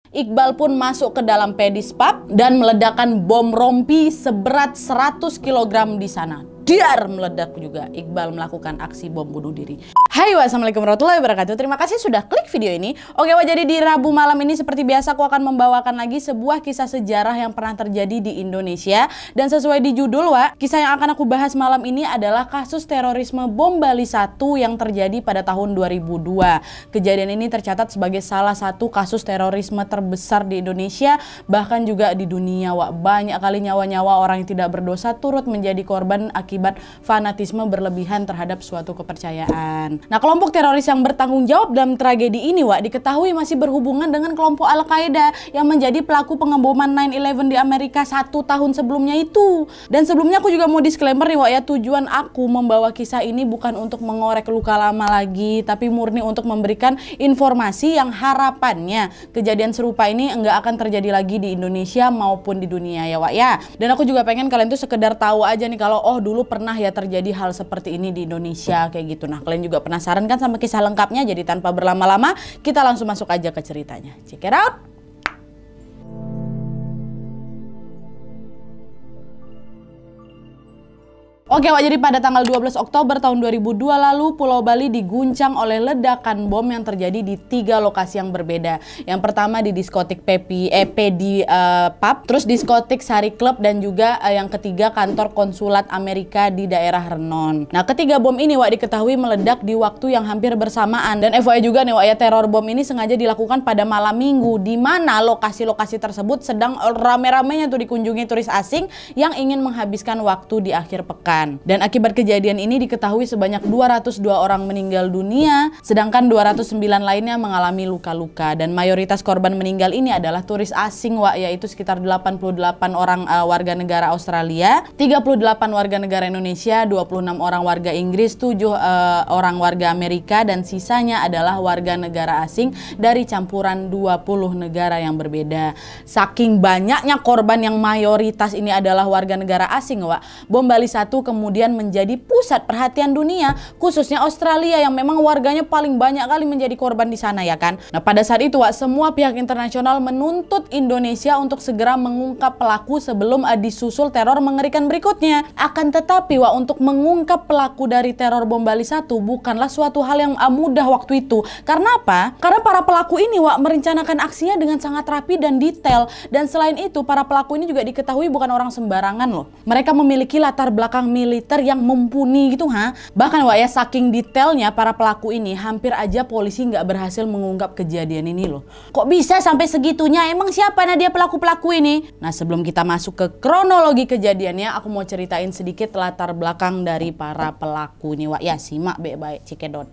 Iqbal pun masuk ke dalam Pedis Pub dan meledakkan bom rompi seberat 100 kg di sana. Dar meledak juga. Iqbal melakukan aksi bom bunuh diri. Hai, wassalamualaikum warahmatullahi wabarakatuh. Terima kasih sudah klik video ini. Oke, jadi di Rabu malam ini seperti biasa aku akan membawakan lagi sebuah kisah sejarah yang pernah terjadi di Indonesia. Dan sesuai di judul, kisah yang akan aku bahas malam ini adalah kasus terorisme bom Bali 1 yang terjadi pada tahun 2002. Kejadian ini tercatat sebagai salah satu kasus terorisme terbesar di Indonesia, bahkan juga di dunia. Banyak kali nyawa-nyawa orang yang tidak berdosa turut menjadi korban akibat fanatisme berlebihan terhadap suatu kepercayaan. Nah, kelompok teroris yang bertanggung jawab dalam tragedi ini, diketahui masih berhubungan dengan kelompok Al-Qaeda yang menjadi pelaku pengeboman 9/11 di Amerika 1 tahun sebelumnya itu. Dan sebelumnya aku juga mau disclaimer nih, tujuan aku membawa kisah ini bukan untuk mengorek luka lama lagi, tapi murni untuk memberikan informasi yang harapannya kejadian serupa ini enggak akan terjadi lagi di Indonesia maupun di dunia ya. Dan aku juga pengen kalian tuh sekedar tahu aja nih kalau dulu pernah ya terjadi hal seperti ini di Indonesia kayak gitu. Nah, kalian juga penasaran kan sama kisah lengkapnya? Jadi tanpa berlama-lama kita langsung masuk aja ke ceritanya. Check it out. Oke, jadi pada tanggal 12 Oktober tahun 2002 lalu, Pulau Bali diguncang oleh ledakan bom yang terjadi di 3 lokasi yang berbeda. Yang pertama di diskotik Pedi Pub, terus diskotik Sari Club, dan juga yang ketiga kantor konsulat Amerika di daerah Renon. Nah, ketiga bom ini diketahui meledak di waktu yang hampir bersamaan. Dan FYI juga nih teror bom ini sengaja dilakukan pada malam minggu, di mana lokasi-lokasi tersebut sedang rame-ramenya tuh dikunjungi turis asing yang ingin menghabiskan waktu di akhir pekan. Dan akibat kejadian ini diketahui sebanyak 202 orang meninggal dunia, sedangkan 209 lainnya mengalami luka-luka. Dan mayoritas korban meninggal ini adalah turis asing, yaitu sekitar 88 orang warga negara Australia, 38 warga negara Indonesia, 26 orang warga Inggris, 7 orang warga Amerika, dan sisanya adalah warga negara asing dari campuran 20 negara yang berbeda. Saking banyaknya korban yang mayoritas ini adalah warga negara asing, bom Bali 1 kemudian menjadi pusat perhatian dunia, khususnya Australia yang memang warganya paling banyak kali menjadi korban di sana ya kan. Nah, pada saat itu semua pihak internasional menuntut Indonesia untuk segera mengungkap pelaku sebelum disusul teror mengerikan berikutnya. Akan tetapi untuk mengungkap pelaku dari teror bom Bali 1 bukanlah suatu hal yang mudah waktu itu. Karena apa? Karena para pelaku ini merencanakan aksinya dengan sangat rapi dan detail. Dan selain itu, para pelaku ini juga diketahui bukan orang sembarangan loh. Mereka memiliki latar belakang militer yang mumpuni gitu. Bahkan saking detailnya para pelaku ini, hampir aja polisi nggak berhasil mengungkap kejadian ini loh. Kok bisa sampai segitunya? Emang siapa dia pelaku-pelaku ini? Nah, sebelum kita masuk ke kronologi kejadiannya, aku mau ceritain sedikit latar belakang dari para pelaku ini. Simak baik-baik, cikedot.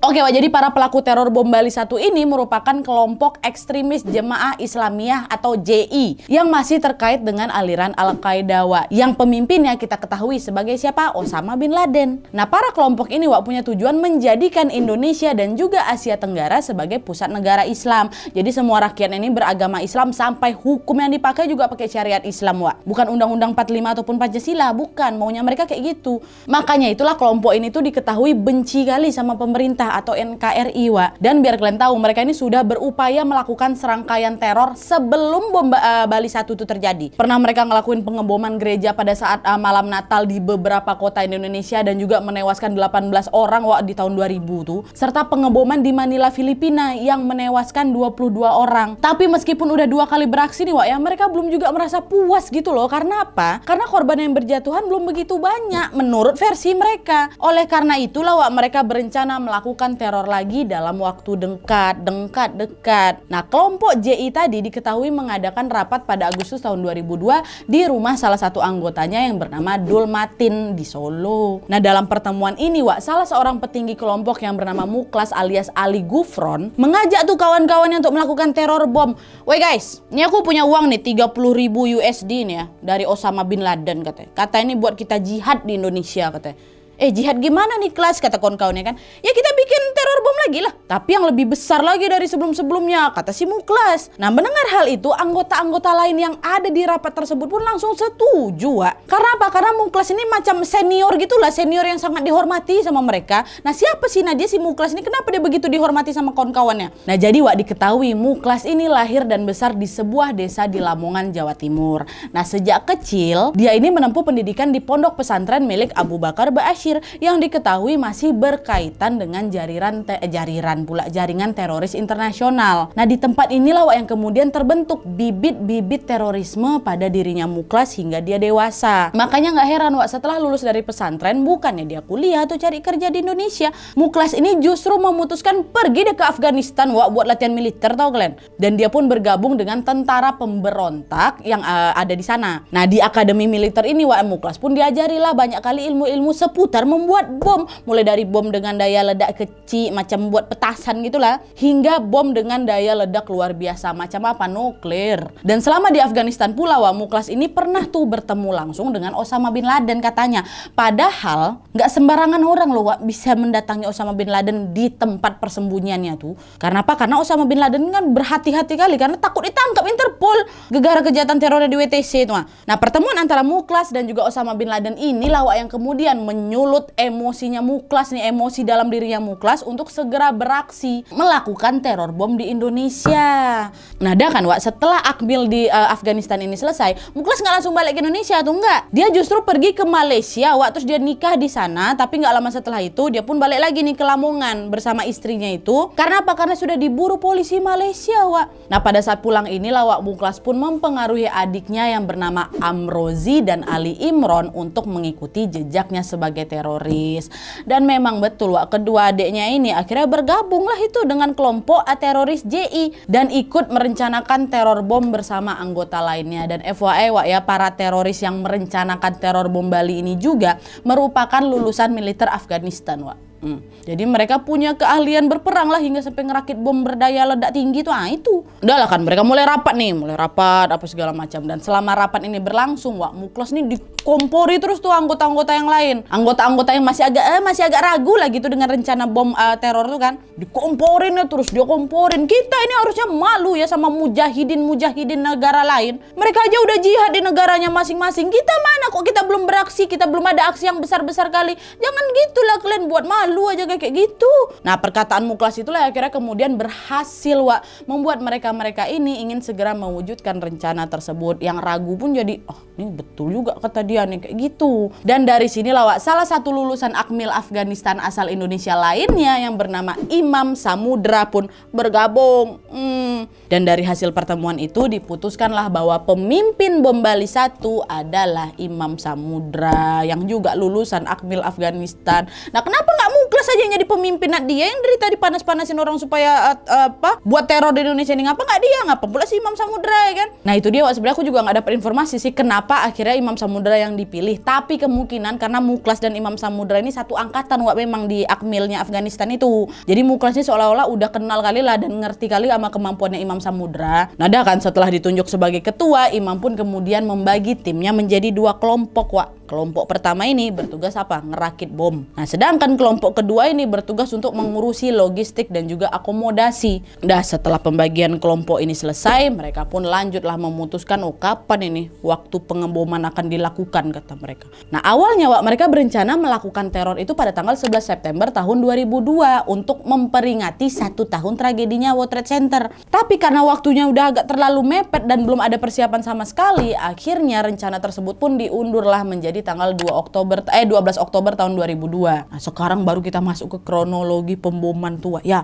Oke, jadi para pelaku teror bom Bali 1 ini merupakan kelompok ekstremis Jemaah Islamiyah atau JI yang masih terkait dengan aliran Al-Qaeda, yang pemimpinnya kita ketahui sebagai siapa? Osama bin Laden. Nah, para kelompok ini punya tujuan menjadikan Indonesia dan juga Asia Tenggara sebagai pusat negara Islam. Jadi semua rakyat ini beragama Islam, sampai hukum yang dipakai juga pakai syariat Islam, bukan Undang-Undang 45 ataupun Pancasila, bukan. Maunya mereka kayak gitu. Makanya itulah kelompok ini tuh diketahui benci kali sama pemerintah atau NKRI, dan biar kalian tahu, mereka ini sudah berupaya melakukan serangkaian teror sebelum bom Bali 1 itu terjadi. Pernah mereka ngelakuin pengeboman gereja pada saat malam Natal di beberapa kota di Indonesia, dan juga menewaskan 18 orang di tahun 2000 tuh, serta pengeboman di Manila, Filipina yang menewaskan 22 orang. Tapi meskipun udah 2 kali beraksi nih, mereka belum juga merasa puas gitu loh. Karena apa? Karena korban yang berjatuhan belum begitu banyak menurut versi mereka. Oleh karena itulah mereka berencana melakukan teror lagi dalam waktu dekat. Nah, kelompok JI tadi diketahui mengadakan rapat pada Agustus tahun 2002 di rumah salah satu anggotanya yang bernama Dul Matin di Solo. Nah, dalam pertemuan ini, salah seorang petinggi kelompok yang bernama Muklas alias Ali Gufron mengajak tuh kawan-kawannya untuk melakukan teror bom. Woi guys, ini aku punya uang nih 30.000 USD nih ya dari Osama bin Laden katanya. Kata ini buat kita jihad di Indonesia katanya. Jihad gimana nih kelas, kata kawan-kawannya kan? Ya kita bikin teror bom lagi lagi lah, tapi yang lebih besar lagi dari sebelum-sebelumnya, kata si Muklas. Nah, mendengar hal itu, anggota-anggota lain yang ada di rapat tersebut pun langsung setuju, Wak. Karena apa? Karena Muklas ini macam senior gitulah, senior yang sangat dihormati sama mereka. Nah, siapa sih Nadia si Muklas ini? Kenapa dia begitu dihormati sama kawan-kawannya? Nah, jadi Wak, diketahui Muklas ini lahir dan besar di sebuah desa di Lamongan, Jawa Timur. Nah, sejak kecil dia ini menempuh pendidikan di pondok pesantren milik Abu Bakar Ba'asyir yang diketahui masih berkaitan dengan jaringan teroris internasional. Nah, di tempat inilah Wak yang kemudian terbentuk bibit-bibit terorisme pada dirinya Muklas hingga dia dewasa. Makanya nggak heran Wak, setelah lulus dari pesantren bukannya dia kuliah atau cari kerja di Indonesia, Muklas ini justru memutuskan pergi deh ke Afghanistan Wak buat latihan militer, tau kalian. Dan dia pun bergabung dengan tentara pemberontak yang ada di sana. Nah, di akademi militer ini Wak, Muklas pun diajarilah banyak kali ilmu-ilmu seputar membuat bom, mulai dari bom dengan daya ledak kecil macam buat petasan gitulah, hingga bom dengan daya ledak luar biasa macam apa, nuklir. Dan selama di Afghanistan pula Wak, Muklas ini pernah tuh bertemu langsung dengan Osama bin Laden katanya. Padahal nggak sembarangan orang loh Wak bisa mendatangi Osama bin Laden di tempat persembunyiannya tuh. Karena apa? Karena Osama bin Laden kan berhati-hati kali karena takut ditangkap Interpol gegara kejahatan terornya di WTC itu. Nah, pertemuan antara Muklas dan juga Osama bin Laden inilah Wak yang kemudian menyulut emosinya Muklas nih, emosi dalam dirinya Muklas untuk segera beraksi melakukan teror bom di Indonesia. Nah, dah kan Wak, setelah akmil di Afghanistan ini selesai, Muklas nggak langsung balik ke Indonesia tuh, enggak. Dia justru pergi ke Malaysia Wak, terus dia nikah di sana, tapi nggak lama setelah itu dia pun balik lagi nih ke Lamongan bersama istrinya itu. Karena apa? Karena sudah diburu polisi Malaysia Wak. Nah, pada saat pulang inilah Wak, Muklas pun mempengaruhi adiknya yang bernama Amrozi dan Ali Imron untuk mengikuti jejaknya sebagai teroris. Dan memang betul Wak, kedua adiknya ini akhirnya bergabunglah itu dengan kelompok teroris JI dan ikut merencanakan teror bom bersama anggota lainnya. Dan FYI Wak ya, para teroris yang merencanakan teror bom Bali ini juga merupakan lulusan militer Afghanistan Wak. Jadi mereka punya keahlian berperang lah hingga sampai ngerakit bom berdaya ledak tinggi tuh. Itu udahlah kan mereka mulai rapat apa segala macam. Dan selama rapat ini berlangsung Wak, Muklas nih dikompori terus tuh anggota-anggota yang lain. Anggota-anggota yang masih agak ragu lah gitu dengan rencana bom teror tuh kan. Dikomporin ya terus, dia komporin. Kita ini harusnya malu ya sama mujahidin negara lain. Mereka aja udah jihad di negaranya masing-masing. Kita mana kok kita belum beraksi, kita belum ada aksi yang besar-besar kali. Jangan gitulah kalian buat malu aja kayak gitu. Nah, perkataan Muklas itulah akhirnya kemudian berhasil Wak membuat mereka ini ingin segera mewujudkan rencana tersebut. Yang ragu pun jadi, oh ini betul juga kata dia nih kayak gitu. Dan dari sinilah Wak, salah satu lulusan akmil Afghanistan asal Indonesia lainnya yang bernama Imam Samudra pun bergabung. Dan dari hasil pertemuan itu diputuskanlah bahwa pemimpin bom Bali 1 adalah Imam Samudra yang juga lulusan akmil Afghanistan. Nah, kenapa nggak Muklas aja yang jadi pemimpin? Nah, dia yang dari tadi panas-panasin orang supaya buat teror di Indonesia ini, ngapa nggak dia? Ngapa pula si Imam Samudra ya kan? Nah, itu dia Wak, sebenarnya aku juga nggak dapat informasi sih kenapa akhirnya Imam Samudra yang dipilih. Tapi kemungkinan karena Muklas dan Imam Samudra ini satu angkatan Wak memang di akmilnya Afghanistan itu. Jadi Muklas ini seolah-olah udah kenal kali lah dan ngerti kali sama kemampuannya Imam Samudra. Nah, dah kan setelah ditunjuk sebagai ketua, Imam pun kemudian membagi timnya menjadi 2 kelompok Wak. Kelompok pertama ini bertugas apa? Ngerakit bom. Nah, sedangkan kelompok kedua ini bertugas untuk mengurusi logistik dan juga akomodasi. Dah setelah pembagian kelompok ini selesai, mereka pun lanjutlah memutuskan kapan ini waktu pengeboman akan dilakukan kata mereka. Nah, awalnya Wak, mereka berencana melakukan teror itu pada tanggal 11 September tahun 2002 untuk memperingati 1 tahun tragedinya World Trade Center. Tapi karena waktunya udah agak terlalu mepet dan belum ada persiapan sama sekali, akhirnya rencana tersebut pun diundurlah menjadi tanggal 12 Oktober tahun 2002. Nah, sekarang baru kita masuk ke kronologi pemboman tua ya.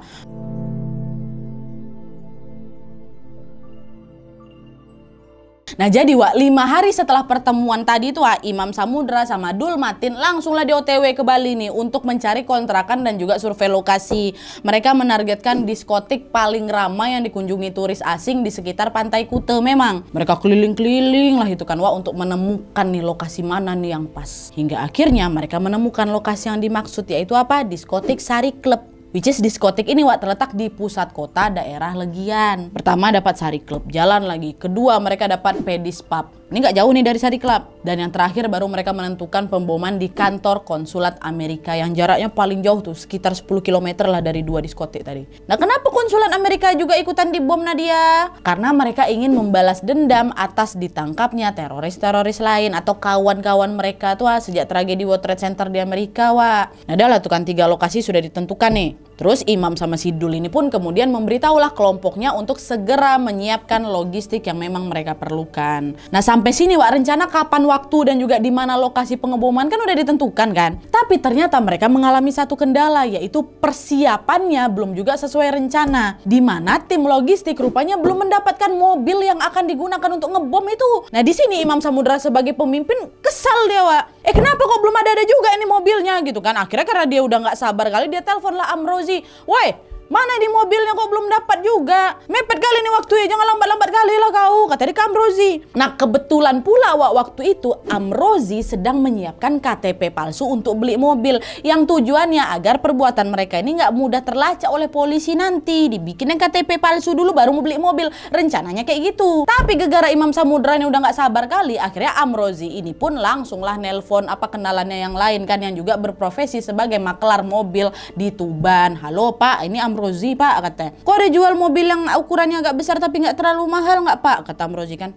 Nah, jadi Wak, 5 hari setelah pertemuan tadi itu Wak, Imam Samudra sama Dul Matin langsunglah di OTW ke Bali nih untuk mencari kontrakan dan juga survei lokasi. Mereka menargetkan diskotik paling ramai yang dikunjungi turis asing di sekitar Pantai Kute memang. Mereka keliling-keliling lah itu kan Wak untuk menemukan nih lokasi mana nih yang pas. Hingga akhirnya mereka menemukan lokasi yang dimaksud, yaitu apa? Diskotik Sari Club. Which is diskotik ini Wak terletak di pusat kota daerah Legian. Pertama dapat Sari Club, jalan lagi. Kedua mereka dapat Pedis Pub. Ini nggak jauh nih dari Sari Club. Dan yang terakhir baru mereka menentukan pemboman di kantor konsulat Amerika yang jaraknya paling jauh tuh, sekitar 10 km lah dari dua diskotik tadi. Nah kenapa konsulat Amerika juga ikutan dibom Nadia? Karena mereka ingin membalas dendam atas ditangkapnya teroris-teroris lain atau kawan-kawan mereka tuh sejak tragedi World Trade Center di Amerika Wak. Nah dah lah tuh kan 3 lokasi sudah ditentukan nih. Terus Imam sama Sidul ini pun kemudian memberitahulah kelompoknya untuk segera menyiapkan logistik yang memang mereka perlukan. Nah sampai sini Wak, rencana kapan waktu dan juga di mana lokasi pengeboman kan udah ditentukan kan. Tapi ternyata mereka mengalami satu kendala, yaitu persiapannya belum juga sesuai rencana. Di mana tim logistik rupanya belum mendapatkan mobil yang akan digunakan untuk ngebom itu. Nah di sini Imam Samudra sebagai pemimpin kesal dia Wak. Kenapa kok belum ada juga ini mobilnya gitu kan. Akhirnya karena dia udah nggak sabar kali, dia telepon lah Amrozi. Woi, mana di mobilnya kok belum dapat juga? Mepet kali ini waktunya, jangan lambat-lambat kali lah kau, kata dia ke Amrozi. Nah kebetulan pula waktu itu Amrozi sedang menyiapkan KTP palsu untuk beli mobil, yang tujuannya agar perbuatan mereka ini nggak mudah terlacak oleh polisi nanti. Dibikinin KTP palsu dulu baru mau beli mobil, rencananya kayak gitu. Tapi gegara Imam Samudra ini udah nggak sabar kali, akhirnya Amrozi ini pun langsunglah nelpon kenalannya yang lain kan, yang juga berprofesi sebagai maklar mobil di Tuban. Halo Pak, ini Amrozi Pak, katanya. Kok ada jual mobil yang ukurannya agak besar tapi nggak terlalu mahal nggak Pak? Kata Amrozi kan.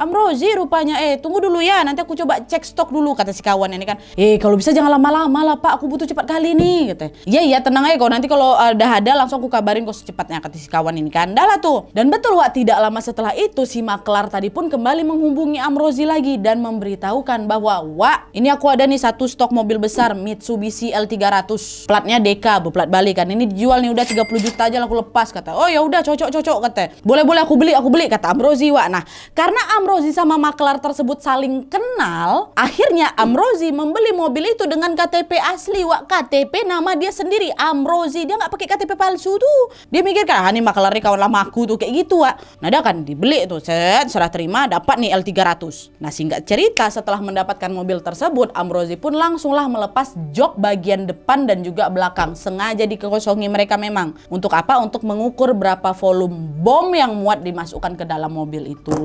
Amrozi rupanya, tunggu dulu ya, nanti aku coba cek stok dulu, kata si kawan ini kan. Kalau bisa jangan lama-lama lah Pak, aku butuh cepat kali nih, katanya. Iya tenang aja kok, nanti kalau udah ada langsung aku kabarin kok secepatnya, kata si kawan ini kan. Dah lah tuh. Dan betul Wak, tidak lama setelah itu si maklar tadi pun kembali menghubungi Amrozi lagi dan memberitahukan bahwa Wak, ini aku ada nih satu stok mobil besar Mitsubishi L300, platnya DK, berplat Bali kan. Ini dijual nih udah 30 juta aja lah aku lepas, kata. Oh ya udah cocok kata. Boleh aku beli kata Amrozi Wak. Nah karena Amrozi sama maklar tersebut saling kenal, akhirnya Amrozi membeli mobil itu dengan KTP asli Wak. KTP nama dia sendiri Amrozi, dia nggak pakai KTP palsu tuh. Dia mikir kan ini maklar kawan lama aku tuh kayak gitu Wak. Nah dia kan dibeli tuh, serah terima dapat nih L300. Nah singkat cerita, setelah mendapatkan mobil tersebut, Amrozi pun langsunglah melepas jok bagian depan dan juga belakang, sengaja dikosongi mereka memang. Untuk apa? Untuk mengukur berapa volume bom yang muat dimasukkan ke dalam mobil itu.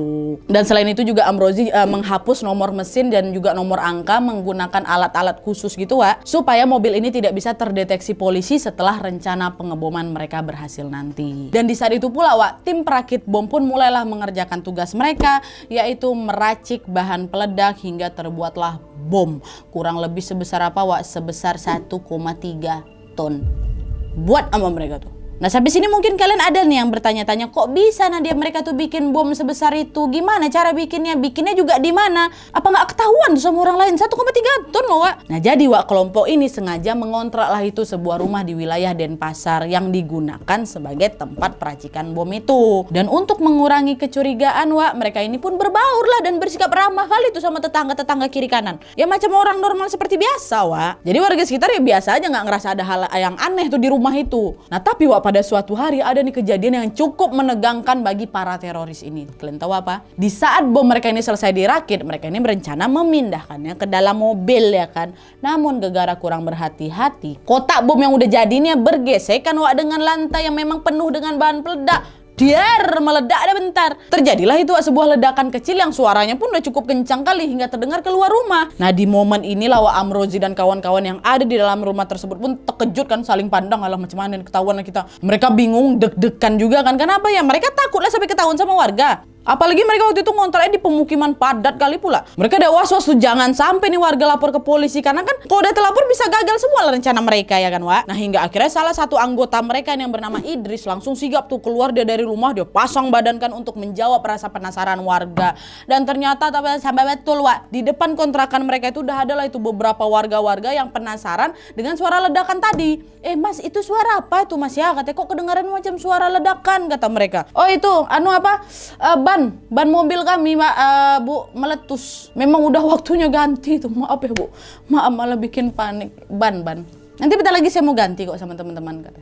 Dan selain itu juga Amrozi menghapus nomor mesin dan juga nomor angka menggunakan alat-alat khusus gitu Wak, supaya mobil ini tidak bisa terdeteksi polisi setelah rencana pengeboman mereka berhasil nanti. Dan di saat itu pula Wak, tim perakit bom pun mulailah mengerjakan tugas mereka, yaitu meracik bahan peledak hingga terbuatlah bom. Kurang lebih sebesar apa Wak? Sebesar 1,3 ton. Buat sama mereka tuh. Nah sampai sini mungkin kalian ada nih yang bertanya-tanya, kok bisa Nadia mereka tuh bikin bom sebesar itu? Gimana cara bikinnya? Bikinnya juga di mana? Apa nggak ketahuan tuh sama orang lain? 1,3 ton loh Wak. Nah jadi Wak, kelompok ini sengaja mengontrak lah itu sebuah rumah di wilayah Denpasar yang digunakan sebagai tempat peracikan bom itu. Dan untuk mengurangi kecurigaan Wak, mereka ini pun berbaur lah dan bersikap ramah kali tuh sama tetangga-tetangga kiri kanan. Ya macam orang normal seperti biasa Wak. Jadi warga sekitar ya biasa aja, nggak ngerasa ada hal yang aneh tuh di rumah itu. Nah tapi Wak, pada suatu hari ada nih kejadian yang cukup menegangkan bagi para teroris ini. Kalian tahu apa? Di saat bom mereka ini selesai dirakit, mereka ini berencana memindahkannya ke dalam mobil ya kan. Namun gegara kurang berhati-hati, kotak bom yang udah jadinya bergesekan Wak dengan lantai yang memang penuh dengan bahan peledak. Meledak ada bentar. Terjadilah itu sebuah ledakan kecil yang suaranya pun udah cukup kencang kali hingga terdengar keluar rumah. Nah di momen inilah Wak, Amrozi dan kawan-kawan yang ada di dalam rumah tersebut pun terkejut kan, saling pandang, alah macam mana ketahuan kita. Mereka bingung, deg-degan juga kan. Kenapa ya? Mereka takut lah sampai ketahuan sama warga. Apalagi mereka waktu itu ngontraknya di pemukiman padat kali pula. Mereka ada was-was tuh jangan sampai nih warga lapor ke polisi, karena kan kalau udah terlapor bisa gagal semua rencana mereka ya kan Wak. Nah hingga akhirnya salah satu anggota mereka yang bernama Idris langsung sigap tuh keluar dia dari rumah, dia pasang badan kan untuk menjawab rasa penasaran warga. Dan ternyata sampai betul Wak, di depan kontrakan mereka itu udah ada lah itu beberapa warga-warga yang penasaran dengan suara ledakan tadi. Mas itu suara apa itu Mas ya? Katanya kok kedengaran macam suara ledakan, kata mereka. Oh itu ban mobil kami Bu meletus. Memang udah waktunya ganti tuh. Maaf ya Bu, maaf malah bikin panik. Ban nanti bentar lagi saya mau ganti kok sama teman-teman, kata.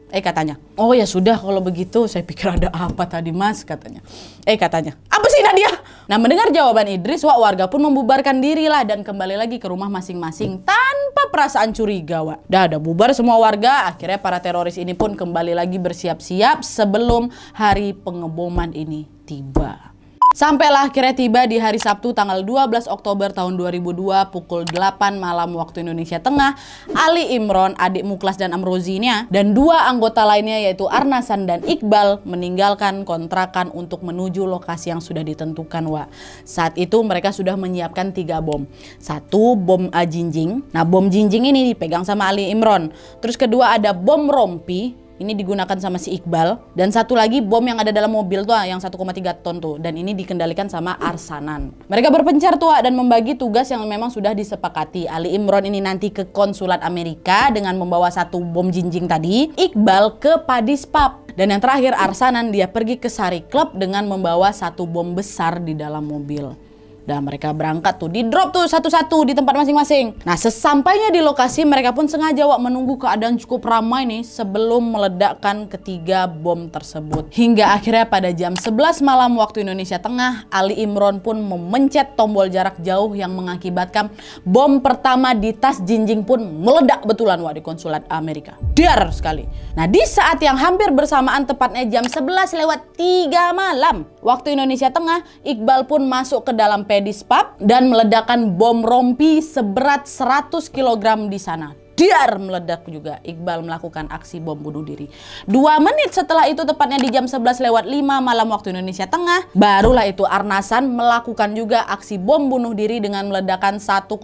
Katanya, oh ya sudah kalau begitu, saya pikir ada apa tadi mas, katanya. Katanya, apa sih Nadia? Nah mendengar jawaban Idris, warga pun membubarkan diri lah dan kembali lagi ke rumah masing-masing tanpa perasaan curiga. Udah bubar semua warga, akhirnya para teroris ini pun kembali lagi bersiap-siap sebelum hari pengeboman ini tiba. Sampailah akhirnya tiba di hari Sabtu tanggal 12 Oktober tahun 2002 pukul 8 malam waktu Indonesia Tengah. Ali Imron, adik Muklas dan Amrozinya, dan dua anggota lainnya yaitu Arnasan dan Iqbal meninggalkan kontrakan untuk menuju lokasi yang sudah ditentukan. Saat itu mereka sudah menyiapkan 3 bom. 1 bom jinjing. Nah bom jinjing ini dipegang sama Ali Imron. Terus kedua ada bom rompi. Ini digunakan sama si Iqbal. Dan satu lagi bom yang ada dalam mobil tuh yang 1,3 ton tuh. Dan ini dikendalikan sama Arsanan. Mereka berpencar tuh dan membagi tugas yang memang sudah disepakati. Ali Imron ini nanti ke konsulat Amerika dengan membawa 1 bom jinjing tadi. Iqbal ke Padis Pub. Dan yang terakhir Arsanan dia pergi ke Sari Club dengan membawa 1 bom besar di dalam mobil. Dan mereka berangkat tuh, di drop tuh satu-satu di tempat masing-masing. Nah sesampainya di lokasi mereka pun sengaja menunggu keadaan cukup ramai nih sebelum meledakkan ketiga bom tersebut. Hingga akhirnya pada jam 11 malam waktu Indonesia Tengah, Ali Imron pun memencet tombol jarak jauh yang mengakibatkan bom pertama di tas jinjing pun meledak betulan di konsulat Amerika. Dar sekali. Nah di saat yang hampir bersamaan tepatnya jam 11:03 malam waktu Indonesia Tengah, Iqbal pun masuk ke dalam Padis Pub dan meledakkan bom rompi seberat 100 kg di sana. Dar meledak juga. Iqbal melakukan aksi bom bunuh diri. 2 menit setelah itu tepatnya di jam 11:05 malam waktu Indonesia Tengah, barulah itu Arnasan melakukan juga aksi bom bunuh diri dengan meledakkan 1,2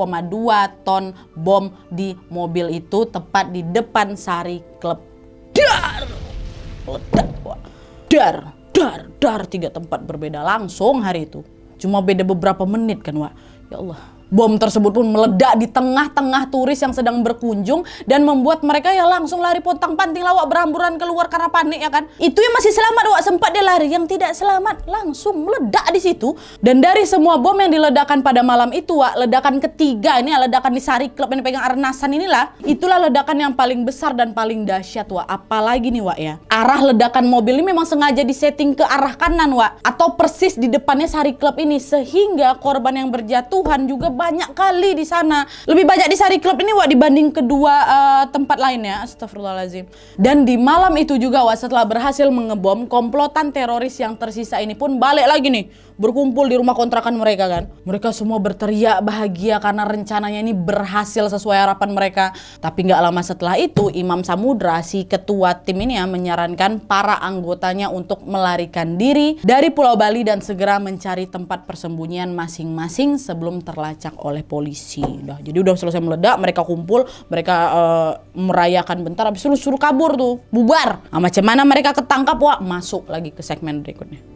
ton bom di mobil itu tepat di depan Sari Club. Dar! Meledak. Dar 3 tempat berbeda langsung hari itu. Cuma beda beberapa menit kan ya Allah. Bom tersebut pun meledak di tengah-tengah turis yang sedang berkunjung dan membuat mereka ya langsung lari pontang-panting berhamburan keluar karena panik ya kan. Itu yang masih selamat sempat dia lari, yang tidak selamat langsung meledak di situ. Dan dari semua bom yang diledakkan pada malam itu ledakan ketiga ini ledakan di Sari Club yang dipegang Arnasan inilah, itulah ledakan yang paling besar dan paling dahsyat apalagi nih ya. Arah ledakan mobil ini memang sengaja disetting ke arah kanan atau persis di depannya Sari Club ini sehingga korban yang berjatuhan juga banyak kali di sana. Lebih banyak di Sari Club ini dibanding kedua tempat lainnya. Astagfirullahaladzim. Dan di malam itu juga setelah berhasil mengebom, komplotan teroris yang tersisa ini pun balik lagi nih berkumpul di rumah kontrakan mereka kan. Mereka semua berteriak bahagia karena rencananya ini berhasil sesuai harapan mereka. Tapi nggak lama setelah itu Imam Samudra si ketua tim ini menyarankan para anggotanya untuk melarikan diri dari Pulau Bali dan segera mencari tempat persembunyian masing-masing sebelum terlacak oleh polisi. Jadi udah selesai meledak, mereka kumpul, mereka merayakan bentar, habis itu suruh kabur tuh, bubar. Nah, macam mana mereka ketangkap? Masuk lagi ke segmen berikutnya.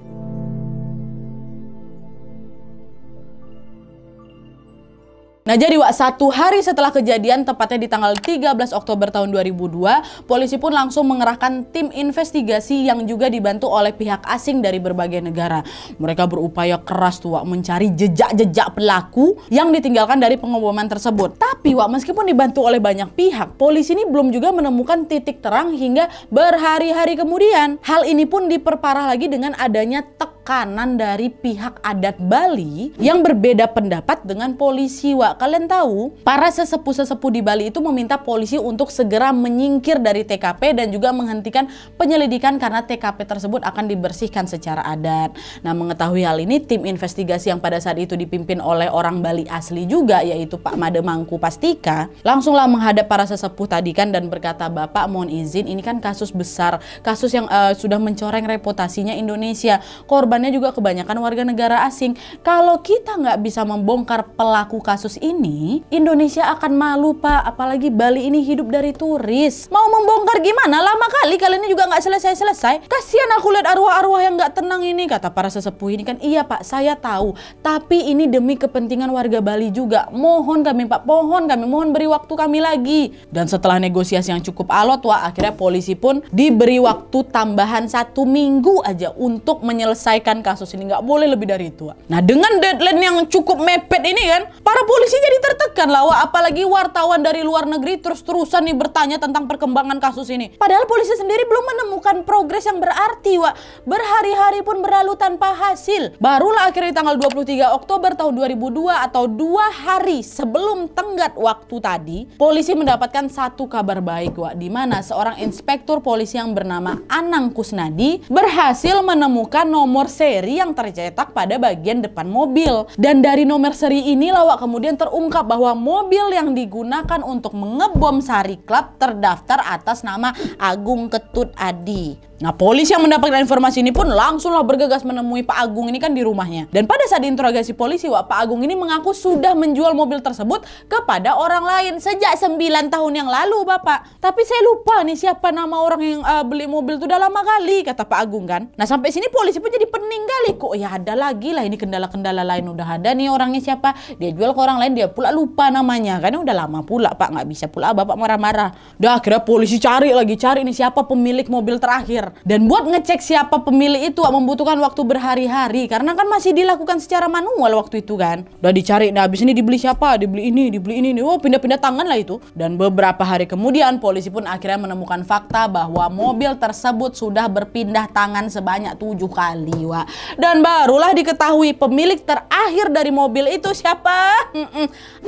Nah jadi 1 hari setelah kejadian, tepatnya di tanggal 13 Oktober tahun 2002, polisi pun langsung mengerahkan tim investigasi yang juga dibantu oleh pihak asing dari berbagai negara. Mereka berupaya keras mencari jejak-jejak pelaku yang ditinggalkan dari pengeboman tersebut. Tapi meskipun dibantu oleh banyak pihak, polisi ini belum juga menemukan titik terang hingga berhari-hari kemudian. Hal ini pun diperparah lagi dengan adanya tekanan dari pihak adat Bali yang berbeda pendapat dengan polisi. Kalian tahu, para sesepuh-sesepuh di Bali itu meminta polisi untuk segera menyingkir dari TKP dan juga menghentikan penyelidikan karena TKP tersebut akan dibersihkan secara adat. Nah, mengetahui hal ini, tim investigasi yang pada saat itu dipimpin oleh orang Bali asli juga, yaitu Pak Made Mangku Pastika, langsunglah menghadap para sesepuh tadi kan dan berkata, "Bapak mohon izin, ini kan kasus besar, kasus yang sudah mencoreng reputasinya Indonesia. Korbannya juga kebanyakan warga negara asing. Kalau kita nggak bisa membongkar pelaku kasus ini, Indonesia akan malu Pak, apalagi Bali ini hidup dari turis. Mau membongkar gimana? Lama kali kalian ini juga nggak selesai-selesai. Kasihan aku lihat arwah-arwah yang nggak tenang ini," kata para sesepuh ini kan. "Iya Pak, saya tahu, tapi ini demi kepentingan warga Bali juga. Mohon kami Pak, mohon beri waktu kami lagi." Dan setelah negosiasi yang cukup alot, akhirnya polisi pun diberi waktu tambahan 1 minggu aja untuk menyelesaikan menyelesaikan kasus ini, nggak boleh lebih dari itu. Nah, dengan deadline yang cukup mepet ini kan, para polisi jadi tertekan lah, Wak. Apalagi wartawan dari luar negeri terus-terusan nih bertanya tentang perkembangan kasus ini. Padahal polisi sendiri belum menemukan progres yang berarti, Wak. Berhari-hari pun berlalu tanpa hasil. Barulah akhirnya tanggal 23 Oktober tahun 2002 atau 2 hari sebelum tenggat waktu tadi, polisi mendapatkan satu kabar baik, Wak, di mana seorang inspektur polisi yang bernama Anang Kusnadi berhasil menemukan nomor seri yang tercetak pada bagian depan mobil. Dan dari nomor seri inilah, Wak, kemudian terungkap bahwa mobil yang digunakan untuk mengebom Sari Club terdaftar atas nama Agung Ketut Adi. Nah, polisi yang mendapatkan informasi ini pun langsunglah bergegas menemui Pak Agung ini kan di rumahnya. Dan pada saat diinterogasi polisi, Wak, Pak Agung ini mengaku sudah menjual mobil tersebut kepada orang lain sejak 9 tahun yang lalu, Bapak. Tapi saya lupa nih siapa nama orang yang beli mobil itu, udah lama kali, kata Pak Agung kan. Nah, sampai sini polisi pun jadi pening kali. Kok ya ada lagi lah ini kendala-kendala lain, udah ada nih orangnya siapa, dia jual ke orang lain, dia pula lupa namanya. Karena udah lama pula, Pak, nggak bisa pula Bapak marah-marah. Udah akhirnya polisi cari nih siapa pemilik mobil terakhir. Dan buat ngecek siapa pemilik itu membutuhkan waktu berhari-hari karena kan masih dilakukan secara manual waktu itu kan. Udah dicari, nah habis ini dibeli siapa, dibeli ini. Oh, pindah-pindah tangan lah itu. Dan beberapa hari kemudian polisi pun akhirnya menemukan fakta bahwa mobil tersebut sudah berpindah tangan sebanyak 7 kali, Wak. Dan barulah diketahui pemilik terakhir dari mobil itu siapa?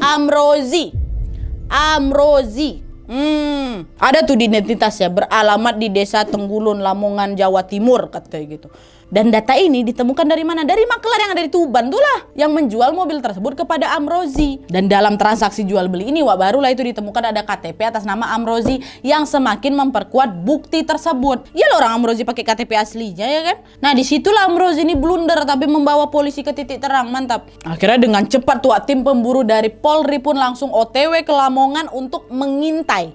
Amrozi. Ada tuh di identitasnya, beralamat di Desa Tenggulun, Lamongan, Jawa Timur, katanya gitu. Dan data ini ditemukan dari mana? Dari maklar yang ada di Tuban tuh yang menjual mobil tersebut kepada Amrozi. Dan dalam transaksi jual beli ini, Wak, barulah itu ditemukan ada KTP atas nama Amrozi yang semakin memperkuat bukti tersebut. Ya loh, orang Amrozi pakai KTP aslinya ya kan. Nah, disitulah Amrozi ini blunder tapi membawa polisi ke titik terang. Mantap. Akhirnya dengan cepat tuh tim pemburu dari Polri pun langsung OTW ke Lamongan untuk mengintai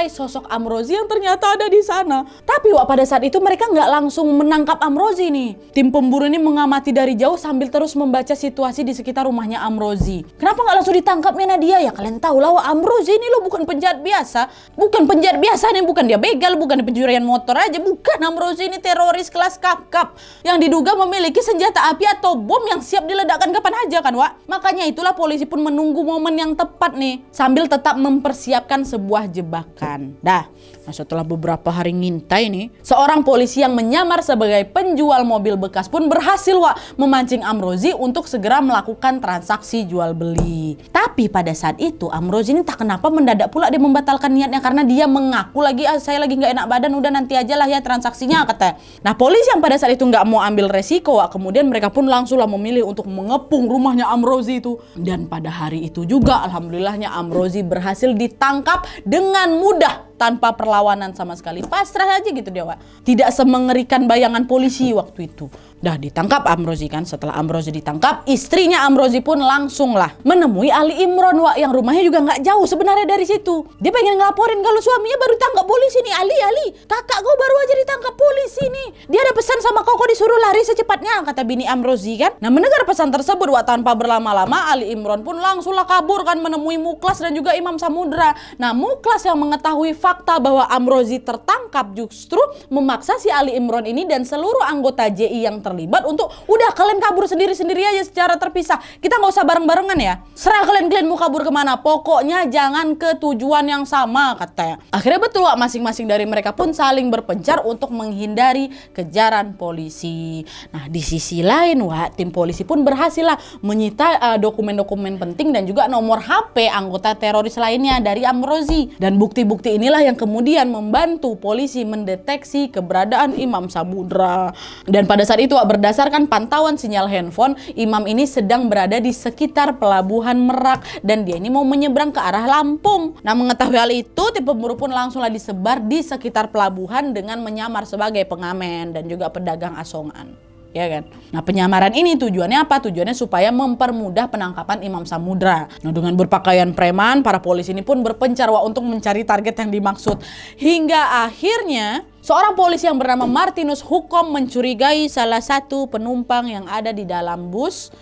sosok Amrozi yang ternyata ada di sana. Tapi, Wak, pada saat itu mereka nggak langsung menangkap Amrozi nih. Tim pemburu ini mengamati dari jauh sambil terus membaca situasi di sekitar rumahnya Amrozi. Kenapa nggak langsung ditangkapnya Nadia? Ya kalian tahu lah, Amrozi ini lo bukan penjahat biasa. Bukan penjahat biasa nih, bukan dia begal, bukan pencurian motor aja. Bukan, Amrozi ini teroris kelas kakap yang diduga memiliki senjata api atau bom yang siap diledakkan kapan aja kan, Wak. Makanya itulah polisi pun menunggu momen yang tepat nih sambil tetap mempersiapkan sebuah jebakan. Dah, setelah beberapa hari ngintai nih, seorang polisi yang menyamar sebagai penjual mobil bekas pun berhasil, Wak, memancing Amrozi untuk segera melakukan transaksi jual beli. Tapi pada saat itu Amrozi ini tak kenapa mendadak pula dia membatalkan niatnya karena dia mengaku lagi, saya lagi nggak enak badan, udah nanti aja lah ya transaksinya, kata. Nah, polisi yang pada saat itu nggak mau ambil resiko, Wak, kemudian mereka pun langsunglah memilih untuk mengepung rumahnya Amrozi itu. Dan pada hari itu juga alhamdulillahnya Amrozi berhasil ditangkap dengan mudah tanpa perlawanan sama sekali. Pasrah aja gitu dia, Wak. Tidak semengerikan bayangan polisi waktu itu. Dah ditangkap Amrozi kan. Setelah Amrozi ditangkap, istrinya Amrozi pun langsunglah menemui Ali Imron, Wak, yang rumahnya juga nggak jauh sebenarnya dari situ. Dia pengen ngelaporin kalau suaminya baru ditangkap polisi nih. Ali, kakak kau baru aja ditangkap polisi nih. Dia ada pesan sama kau disuruh lari secepatnya, kata bini Amrozi kan. Nah, mendengar pesan tersebut, Wak, tanpa berlama-lama Ali Imron pun langsunglah kabur kan menemui Muklas dan juga Imam Samudra. Nah, Muklas yang mengetahui fakta bahwa Amrozi tertangkap justru memaksa si Ali Imron ini dan seluruh anggota JI yang terlibat untuk udah kalian kabur sendiri-sendiri aja secara terpisah. Kita nggak usah bareng-barengan ya. Serah kalian mau kabur kemana. Pokoknya jangan ke tujuan yang sama, katanya. Akhirnya betul, Wak, masing-masing dari mereka pun saling berpencar untuk menghindari kejaran polisi. Nah, di sisi lain, Wak, tim polisi pun berhasil lah menyita dokumen-dokumen penting dan juga nomor HP anggota teroris lainnya dari Amrozi. Dan bukti-bukti inilah yang kemudian membantu polisi mendeteksi keberadaan Imam Samudra. Dan pada saat itu, berdasarkan pantauan sinyal handphone, Imam ini sedang berada di sekitar pelabuhan Merak dan dia ini mau menyeberang ke arah Lampung. Nah, mengetahui hal itu, tim pemburu pun langsunglah disebar di sekitar pelabuhan dengan menyamar sebagai pengamen dan juga pedagang asongan. Ya kan? Nah, penyamaran ini tujuannya apa? Tujuannya supaya mempermudah penangkapan Imam Samudra. Nah, dengan berpakaian preman, para polisi ini pun berpencar, Wak, untuk mencari target yang dimaksud. Hingga akhirnya seorang polisi yang bernama Martinus Hukom mencurigai salah satu penumpang yang ada di dalam bus.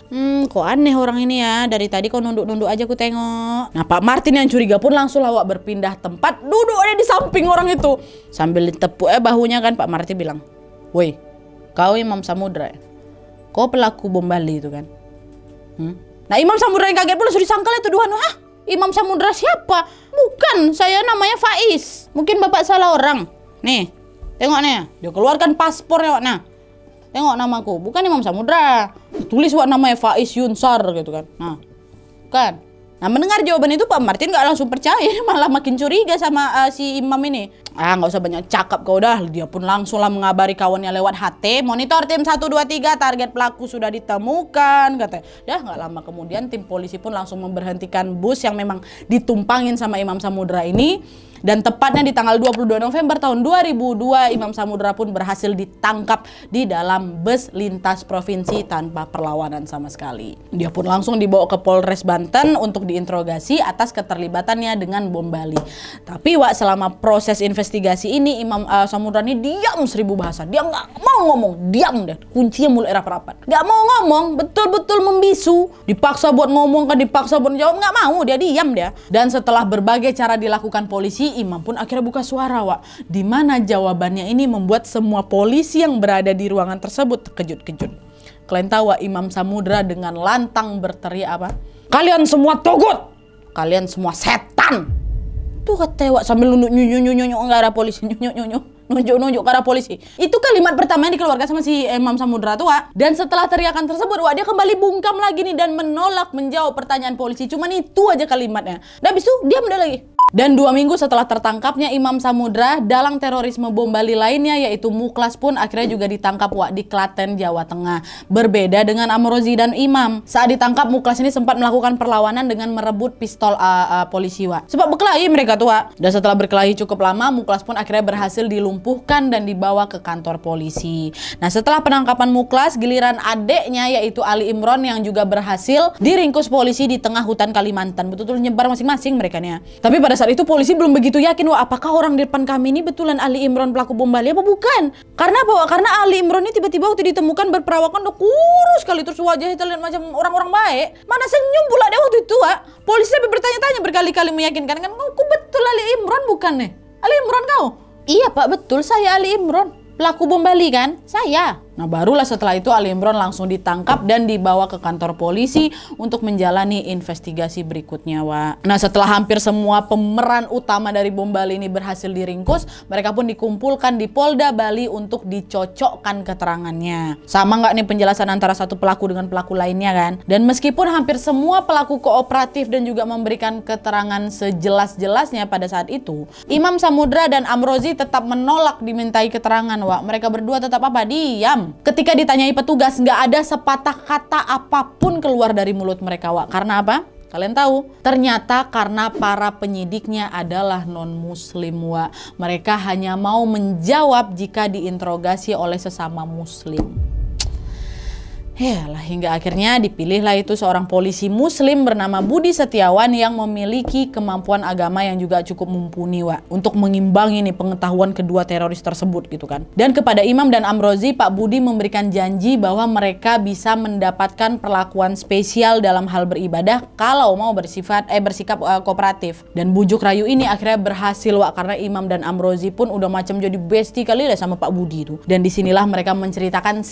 Kok aneh orang ini ya. Dari tadi kok nunduk-nunduk aja ku tengok. Nah, Pak Martin yang curiga pun langsung, Wak, berpindah tempat, duduk aja di samping orang itu. Sambil ditepuk bahunya kan, Pak Martin bilang, "Woi, kau Imam Samudra ya?" Kau pelaku bom Bali itu kan. Nah Imam Samudra yang kaget pula sudah disangkal ya tuduhan. Hah? Imam Samudra siapa? Bukan, saya namanya Faiz. Mungkin bapak salah orang. Nih, tengok nih. Dia keluarkan paspornya, Wak. Nah, tengok namaku. Bukan Imam Samudra. Tulis Wak namanya Faiz Yunsar gitu kan. Nah, bukan. Nah mendengar jawaban itu Pak Martin nggak langsung percaya, malah makin curiga sama si imam ini. Nggak usah banyak cakap kau dah. Dia pun langsung lah mengabari kawannya lewat HT. Monitor tim 123, target pelaku sudah ditemukan katanya. Dah nggak lama kemudian tim polisi pun langsung memberhentikan bus yang memang ditumpangin sama Imam Samudra ini. Dan tepatnya di tanggal 22 November tahun 2002 Imam Samudra pun berhasil ditangkap di dalam bus lintas provinsi tanpa perlawanan sama sekali. Dia pun langsung dibawa ke Polres Banten untuk diinterogasi atas keterlibatannya dengan bom Bali. Tapi Wak, selama proses investigasi ini Imam Samudra ini diam 1000 bahasa. Dia nggak mau ngomong, diam deh. Kuncinya mulai rapat-rapat. Nggak mau ngomong, betul-betul membisu. Dipaksa buat ngomong kan, dipaksa buat jawab, nggak mau, dia diam dia. Dan setelah berbagai cara dilakukan polisi, Imam pun akhirnya buka suara, Wak. Di mana jawabannya ini membuat semua polisi yang berada di ruangan tersebut terkejut-kejut. Kalian tahu Wak, Imam Samudra dengan lantang berteriak apa? Kalian semua togut! Kalian semua setan! Tuh kata Wak sambil nunjuk-nunjuk ke arah polisi, nunjuk ke arah polisi. Itu kalimat pertama yang dikeluarkan sama si Imam Samudra tuh, Wak. Dan setelah teriakan tersebut, Wak, dia kembali bungkam lagi nih dan menolak menjawab pertanyaan polisi. Cuman itu aja kalimatnya. Dan habis itu diam dia lagi. Dan 2 minggu setelah tertangkapnya Imam Samudra, dalang terorisme bom Bali lainnya yaitu Muklas pun akhirnya juga ditangkap, Wak, di Klaten, Jawa Tengah. Berbeda dengan Amrozi dan Imam. Saat ditangkap, Muklas ini sempat melakukan perlawanan dengan merebut pistol polisi, Wak. Sebab berkelahi mereka tuh, Wak. Dan setelah berkelahi cukup lama, Muklas pun akhirnya berhasil dilumpuhkan dan dibawa ke kantor polisi. Nah setelah penangkapan Muklas, giliran adeknya yaitu Ali Imron yang juga berhasil diringkus polisi di tengah hutan Kalimantan. Betul-betul nyebar masing-masing mereka nih ya. Tapi pada saat itu polisi belum begitu yakin, Wak, apakah orang di depan kami ini betulan Ali Imron pelaku bom Bali apa bukan? Karena apa, Wak? Karena Ali Imron ini tiba-tiba waktu ditemukan berperawakan udah kurus sekali, terus wajahnya terlihat macam orang-orang baik. Mana senyum pula dia waktu itu, Wak. Polisi sampai bertanya-tanya berkali-kali meyakinkan kan, kau betul Ali Imron bukan nih? Ali Imron kau? Iya Pak, betul saya Ali Imron. Pelaku bom Bali kan? Saya. Nah barulah setelah itu Ali Imron langsung ditangkap dan dibawa ke kantor polisi untuk menjalani investigasi berikutnya, Wak. Nah setelah hampir semua pemeran utama dari bom Bali ini berhasil diringkus, mereka pun dikumpulkan di Polda Bali untuk dicocokkan keterangannya. Sama nggak nih penjelasan antara satu pelaku dengan pelaku lainnya kan? Dan meskipun hampir semua pelaku kooperatif dan juga memberikan keterangan sejelas-jelasnya pada saat itu, Imam Samudra dan Amrozi tetap menolak dimintai keterangan, Wak. Mereka berdua tetap apa? Diam. Ketika ditanyai petugas, nggak ada sepatah kata apapun keluar dari mulut mereka, Wak. Karena apa? Kalian tahu? Ternyata karena para penyidiknya adalah non-muslim, Wak. Mereka hanya mau menjawab jika diinterogasi oleh sesama muslim. Yalah, hingga akhirnya dipilihlah itu seorang polisi muslim bernama Budi Setiawan yang memiliki kemampuan agama yang juga cukup mumpuni, Wak, untuk mengimbangi nih pengetahuan kedua teroris tersebut gitu kan. Dan kepada Imam dan Amrozi, Pak Budi memberikan janji bahwa mereka bisa mendapatkan perlakuan spesial dalam hal beribadah kalau mau bersikap kooperatif. Dan bujuk rayu ini akhirnya berhasil, Wak, karena Imam dan Amrozi pun udah macam jadi bestie kali lah sama Pak Budi itu. Dan disinilah mereka menceritakan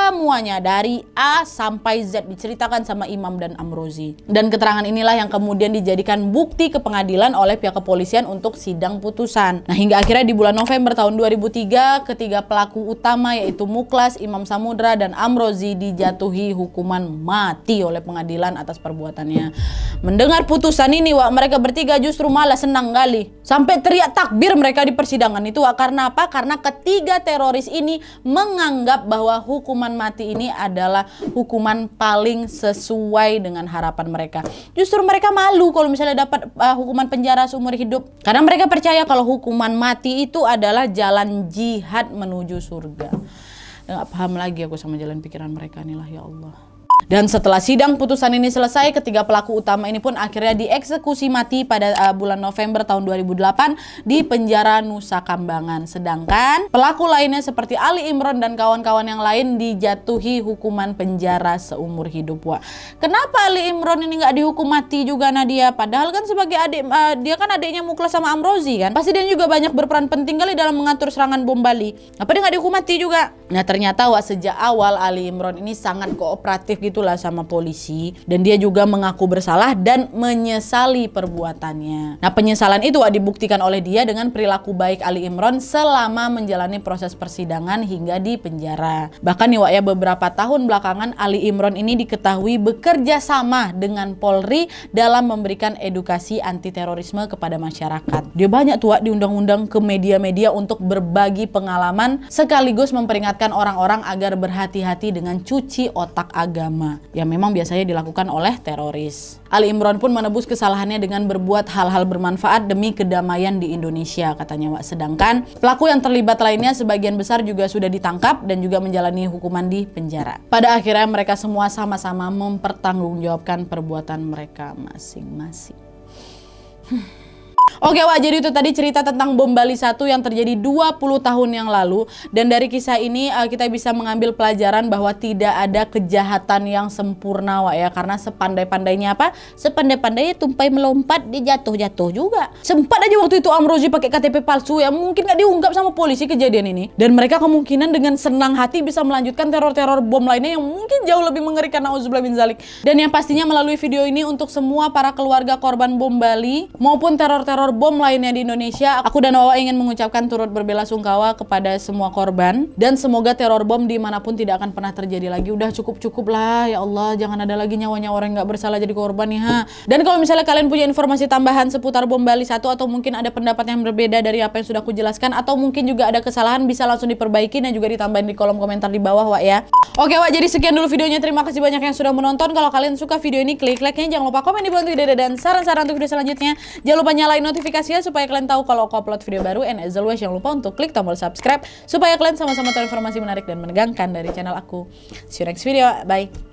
semuanya dari A sampai Z diceritakan sama Imam dan Amrozi. Dan keterangan inilah yang kemudian dijadikan bukti ke pengadilan oleh pihak kepolisian untuk sidang putusan. Nah hingga akhirnya di bulan November tahun 2003 ketiga pelaku utama yaitu Muklas, Imam Samudra dan Amrozi dijatuhi hukuman mati oleh pengadilan atas perbuatannya. Mendengar putusan ini, Wak, mereka bertiga justru malah senang kali. Sampai teriak takbir mereka di persidangan itu, Wak. Karena apa? Karena ketiga teroris ini menganggap bahwa hukuman mati ini adalah hukuman paling sesuai dengan harapan mereka. Justru mereka malu kalau misalnya dapat hukuman penjara seumur hidup. Karena mereka percaya kalau hukuman mati itu adalah jalan jihad menuju surga. Nggak paham lagi aku sama jalan pikiran mereka nih lah, ya Allah. Dan setelah sidang putusan ini selesai, ketiga pelaku utama ini pun akhirnya dieksekusi mati pada bulan November tahun 2008 di penjara Nusa Kambangan. Sedangkan pelaku lainnya seperti Ali Imron dan kawan-kawan yang lain dijatuhi hukuman penjara seumur hidup. Wah, kenapa Ali Imron ini nggak dihukum mati juga Nadia? Padahal kan sebagai adik, dia kan adiknya Muklas sama Amrozi kan. Pasti dia juga banyak berperan penting kali dalam mengatur serangan bom Bali. Apa dia nggak dihukum mati juga? Nah ternyata wah, sejak awal Ali Imron ini sangat kooperatif gitulah sama polisi, dan dia juga mengaku bersalah dan menyesali perbuatannya. Nah penyesalan itu dibuktikan oleh dia dengan perilaku baik Ali Imron selama menjalani proses persidangan hingga di penjara. Bahkan nih Wak ya, beberapa tahun belakangan Ali Imron ini diketahui bekerja sama dengan Polri dalam memberikan edukasi anti terorisme kepada masyarakat. Dia banyak tuh Wak diundang-undang ke media-media untuk berbagi pengalaman sekaligus memperingatkan orang-orang agar berhati-hati dengan cuci otak agama yang memang biasanya dilakukan oleh teroris. Ali Imron pun menebus kesalahannya dengan berbuat hal-hal bermanfaat demi kedamaian di Indonesia katanya Wak. Sedangkan pelaku yang terlibat lainnya sebagian besar juga sudah ditangkap dan juga menjalani hukuman di penjara. Pada akhirnya mereka semua sama-sama mempertanggungjawabkan perbuatan mereka masing-masing. Oke Wak, jadi itu tadi cerita tentang bom Bali 1 yang terjadi 20 tahun yang lalu. Dan dari kisah ini kita bisa mengambil pelajaran bahwa tidak ada kejahatan yang sempurna Wak ya. Karena sepandai-pandainya apa? Sepandai-pandainya tumpai melompat, dijatuh-jatuh juga. Sempat aja waktu itu Amrozi pakai KTP palsu yang mungkin gak diungkap sama polisi kejadian ini. Dan mereka kemungkinan dengan senang hati bisa melanjutkan teror-teror bom lainnya yang mungkin jauh lebih mengerikan, nauzubillah min zalik. Dan yang pastinya melalui video ini untuk semua para keluarga korban bom Bali maupun teror-teror bom lainnya di Indonesia, aku dan Wawa ingin mengucapkan turut berbelasungkawa kepada semua korban, dan semoga teror bom dimanapun tidak akan pernah terjadi lagi. Udah cukup lah ya Allah, jangan ada lagi nyawanya orang yang nggak bersalah jadi korban nih ha. Dan kalau misalnya kalian punya informasi tambahan seputar bom Bali 1 atau mungkin ada pendapat yang berbeda dari apa yang sudah aku jelaskan, atau mungkin juga ada kesalahan, bisa langsung diperbaiki dan juga ditambahin di kolom komentar di bawah Wak ya. Oke Wak, jadi sekian dulu videonya. Terima kasih banyak yang sudah menonton. Kalau kalian suka video ini, klik like-nya, jangan lupa komen di bawah video dan saran-saran untuk video selanjutnya. Jangan lupa nyalain notifikasinya supaya kalian tahu kalau aku upload video baru, and as always jangan lupa untuk klik tombol subscribe supaya kalian sama-sama tahu informasi menarik dan menegangkan dari channel aku. See you next video, bye.